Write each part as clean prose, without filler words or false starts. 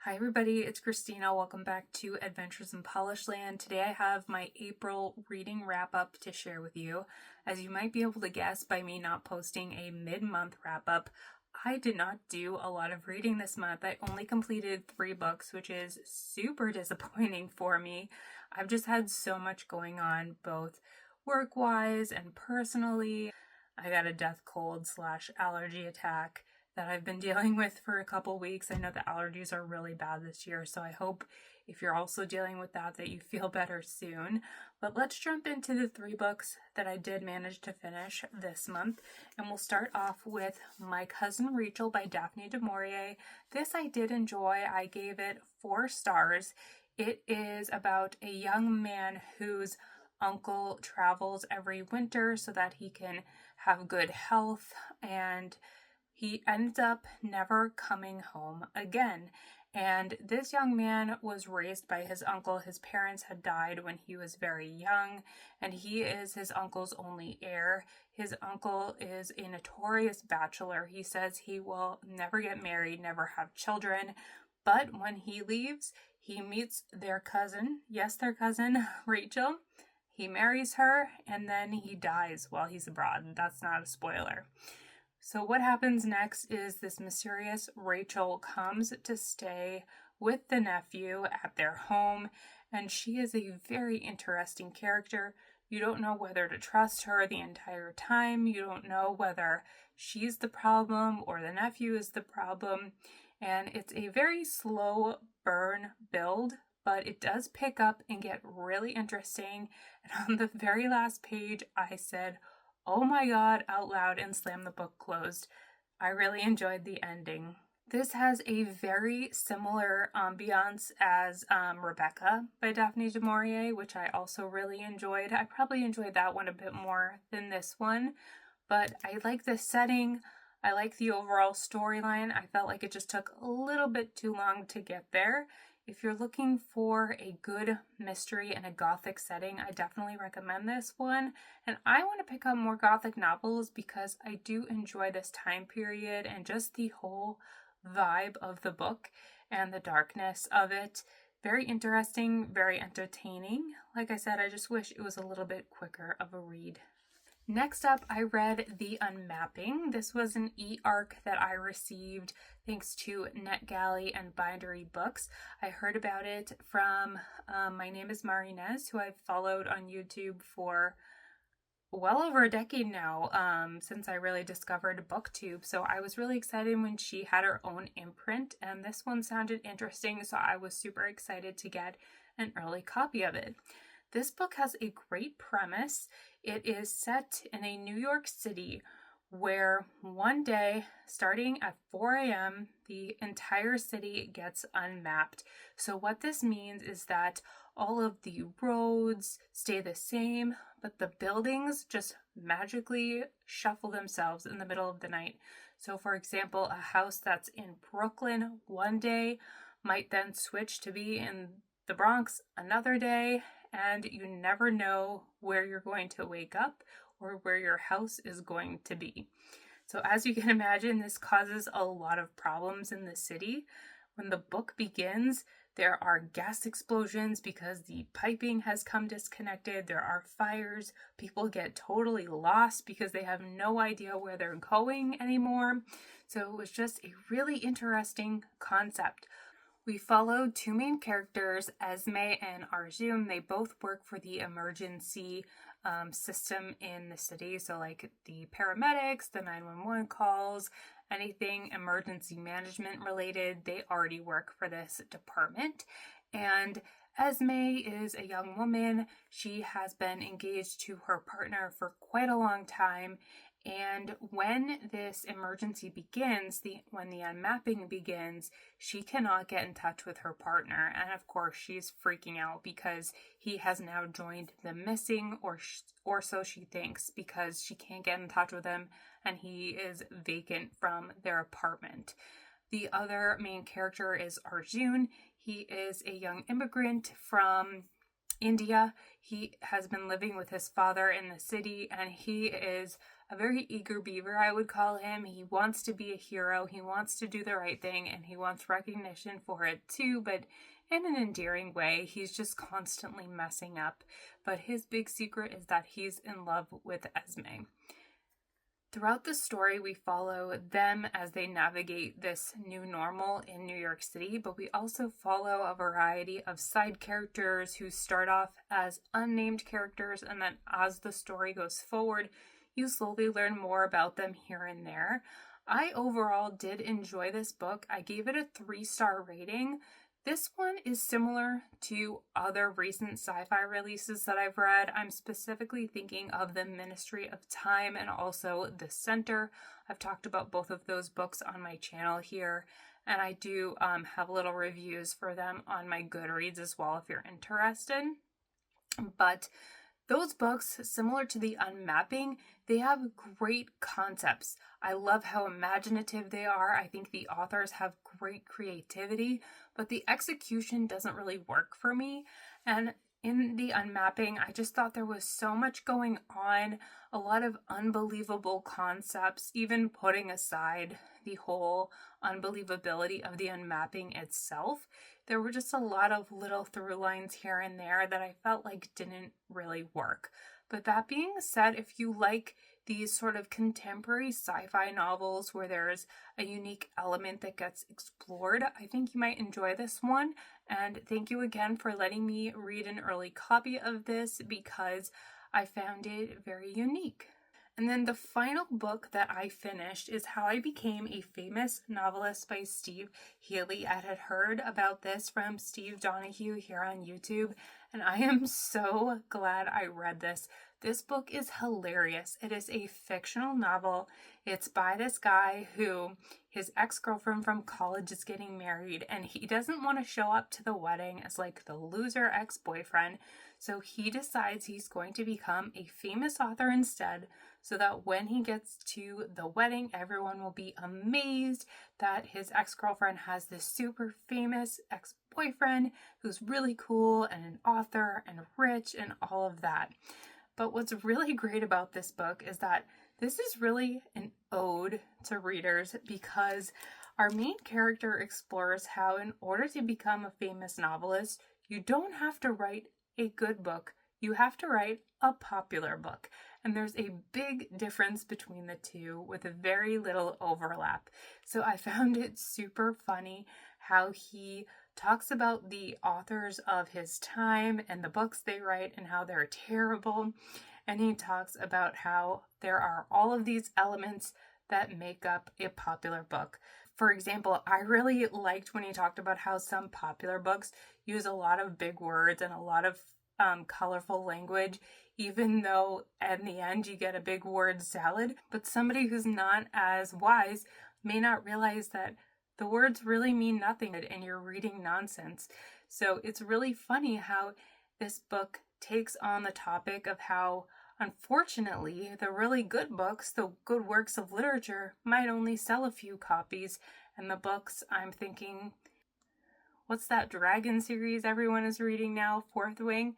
Hi everybody, it's Christina. Welcome back to Adventures in Polish Land. Today I have my April reading wrap-up to share with you. As you might be able to guess by me not posting a mid-month wrap-up, I did not do a lot of reading this month. I only completed 3 books, which is super disappointing for me. I've just had so much going on, both work-wise and personally. I got a death cold / allergy attack that I've been dealing with for a couple weeks. I know the allergies are really bad this year, so I hope if you're also dealing with that you feel better soon. But let's jump into the 3 books that I did manage to finish this month, and we'll start off with My Cousin Rachel by Daphne du Maurier. This I did enjoy. I gave it 4 stars. It is about a young man whose uncle travels every winter so that he can have good health, and he ends up never coming home again. And this young man was raised by his uncle. His parents had died when he was very young, and he is his uncle's only heir. His uncle is a notorious bachelor. He says he will never get married, never have children. But when he leaves, he meets their cousin, their cousin, Rachel. He marries her, and then he dies while he's abroad. That's not a spoiler. So what happens next is this mysterious Rachel comes to stay with the nephew at their home, and she is a very interesting character. You don't know whether to trust her the entire time. You don't know whether she's the problem or the nephew is the problem. And it's a very slow burn build, but it does pick up and get really interesting. And on the very last page, I said, "Oh my God," out loud and slammed the book closed. I really enjoyed the ending. This has a very similar ambiance as Rebecca by Daphne du Maurier, which I also really enjoyed. I probably enjoyed that one a bit more than this one, but I like the setting. I like the overall storyline. I felt like it just took a little bit too long to get there. If you're looking for a good mystery in a gothic setting, I definitely recommend this one. And I want to pick up more gothic novels because I do enjoy this time period and just the whole vibe of the book and the darkness of it. Very interesting, very entertaining. Like I said, I just wish it was a little bit quicker of a read. Next up, I read The Unmapping. This was an e-arc that I received thanks to NetGalley and Bindery Books. I heard about it from My Name is Maurier, who I've followed on YouTube for well over a decade now, since I really discovered BookTube. So I was really excited when she had her own imprint, and this one sounded interesting, so I was super excited to get an early copy of it. This book has a great premise. It is set in a New York City where one day, starting at 4 a.m., the entire city gets unmapped. So what this means is that all of the roads stay the same, but the buildings just magically shuffle themselves in the middle of the night. So for example, a house that's in Brooklyn one day might then switch to be in the Bronx another day, and you never know where you're going to wake up or where your house is going to be. So as you can imagine, this causes a lot of problems in the city. When the book begins, there are gas explosions because the piping has come disconnected. There are fires. People get totally lost because they have no idea where they're going anymore. So it was just a really interesting concept. We followed 2 main characters, Esme and Arjun. They both work for the emergency system in the city. So like the paramedics, the 911 calls, anything emergency management related, they already work for this department. And Esme is a young woman. She has been engaged to her partner for quite a long time. And when this emergency begins, when the unmapping begins, she cannot get in touch with her partner. And of course, she's freaking out because he has now joined the missing, or so she thinks, because she can't get in touch with him and he is vacant from their apartment. The other main character is Arjun. He is a young immigrant from India. He has been living with his father in the city, and he is a very eager beaver, I would call him. He wants to be a hero, he wants to do the right thing, and he wants recognition for it too, but in an endearing way. He's just constantly messing up. But his big secret is that he's in love with Esme. Throughout the story, we follow them as they navigate this new normal in New York City, but we also follow a variety of side characters who start off as unnamed characters, and then as the story goes forward, you slowly learn more about them here and there. I overall did enjoy this book. I gave it a 3-star rating. This one is similar to other recent sci-fi releases that I've read. I'm specifically thinking of The Ministry of Time and also The Center. I've talked about both of those books on my channel here, and I do have little reviews for them on my Goodreads as well if you're interested. But those books, similar to the Unmapping, they have great concepts. I love how imaginative they are. I think the authors have great creativity, but the execution doesn't really work for me. And in the Unmapping, I just thought there was so much going on, a lot of unbelievable concepts, even putting aside the whole unbelievability of the Unmapping itself. There were just a lot of little through lines here and there that I felt like didn't really work. But that being said, if you like these sort of contemporary sci-fi novels where there's a unique element that gets explored, I think you might enjoy this one. And thank you again for letting me read an early copy of this because I found it very unique. And then the final book that I finished is How I Became a Famous Novelist by Steve Hely. I had heard about this from Steve Donahue here on YouTube, and I am so glad I read this. This book is hilarious. It is a fictional novel. It's by this guy who his ex-girlfriend from college is getting married, and he doesn't want to show up to the wedding as like the loser ex-boyfriend. So he decides he's going to become a famous author instead, so that when he gets to the wedding, everyone will be amazed that his ex-girlfriend has this super famous ex-boyfriend who's really cool and an author and rich and all of that. But what's really great about this book is that this is really an ode to readers because our main character explores how in order to become a famous novelist, you don't have to write a good book. You have to write a popular book. And there's a big difference between the two with a very little overlap. So I found it super funny how he talks about the authors of his time and the books they write and how they're terrible. And he talks about how there are all of these elements that make up a popular book. For example, I really liked when he talked about how some popular books use a lot of big words and a lot of colorful language, even though in the end you get a big word salad. But somebody who's not as wise may not realize that the words really mean nothing and you're reading nonsense. So it's really funny how this book takes on the topic of how, unfortunately, the really good books, the good works of literature, might only sell a few copies. And the books, I'm thinking, what's that dragon series everyone is reading now, Fourth Wing?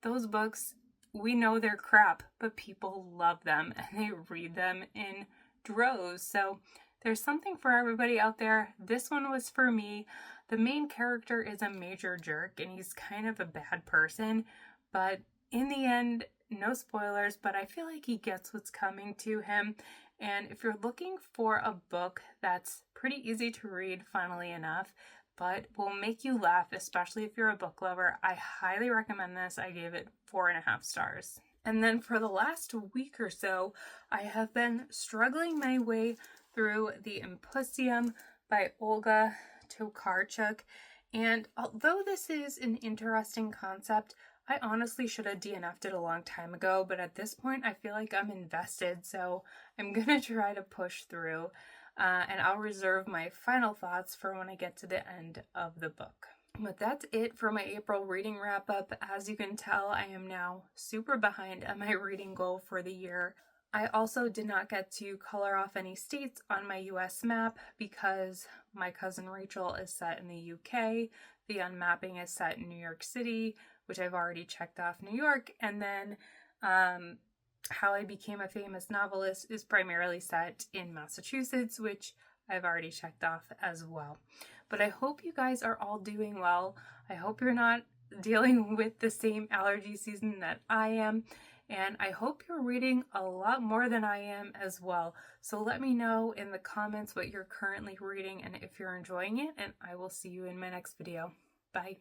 Those books, we know they're crap, but people love them and they read them in droves. So there's something for everybody out there. This one was for me. The main character is a major jerk and he's kind of a bad person, but in the end, no spoilers, but I feel like he gets what's coming to him. And if you're looking for a book that's pretty easy to read, funnily enough, but will make you laugh, especially if you're a book lover, I highly recommend this. I gave it 4.5 stars. And then for the last week or so, I have been struggling my way through The Impusium by Olga Tokarczuk. And although this is an interesting concept, I honestly should have DNF'd it a long time ago, but at this point I feel like I'm invested, so I'm gonna try to push through, and I'll reserve my final thoughts for when I get to the end of the book. But that's it for my April reading wrap up. As you can tell, I am now super behind on my reading goal for the year. I also did not get to color off any states on my US map because my cousin Rachel is set in the UK, the Unmapping is set in New York City, which I've already checked off New York, and then How I Became a Famous Novelist is primarily set in Massachusetts, which I've already checked off as well. But I hope you guys are all doing well. I hope you're not dealing with the same allergy season that I am. And I hope you're reading a lot more than I am as well. So let me know in the comments what you're currently reading and if you're enjoying it. And I will see you in my next video. Bye.